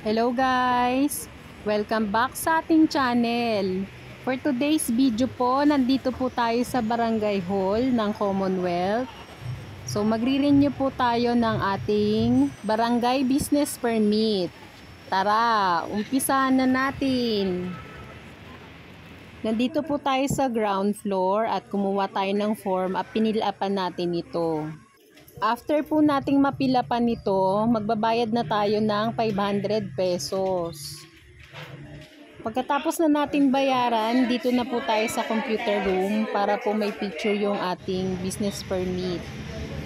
Hello guys! Welcome back sa ating channel. For today's video po, nandito po tayo sa Barangay Hall ng Commonwealth. So magre-renew po tayo ng ating Barangay Business Permit. Tara, umpisahan na natin. Nandito po tayo sa ground floor at kumuha tayo ng form at pinilapan natin ito. After po nating mapilapan nito, magbabayad na tayo ng 500 pesos. Pagkatapos na natin bayaran, dito na po tayo sa computer room para po may picture yung ating business permit.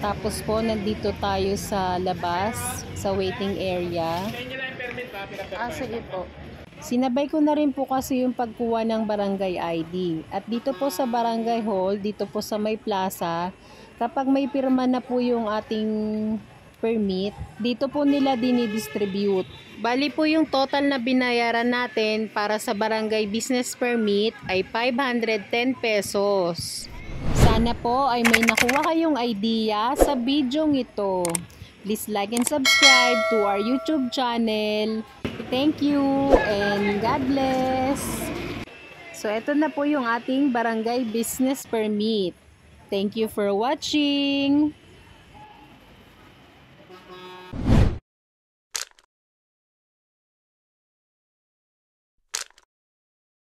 Tapos po, nandito tayo sa labas, sa waiting area. Sige po. Sinabay ko na rin po kasi yung pagkuha ng barangay ID. At dito po sa barangay hall, dito po sa may plaza, kapag may pirma na po yung ating permit, dito po nila dinidistribute. Bali po yung total na binayaran natin para sa barangay business permit ay 510 pesos. Sana po ay may nakuha kayong idea sa bidyong ito. Please like and subscribe to our YouTube channel. Thank you and God bless. So ito na po yung ating barangay business permit. Thank you for watching.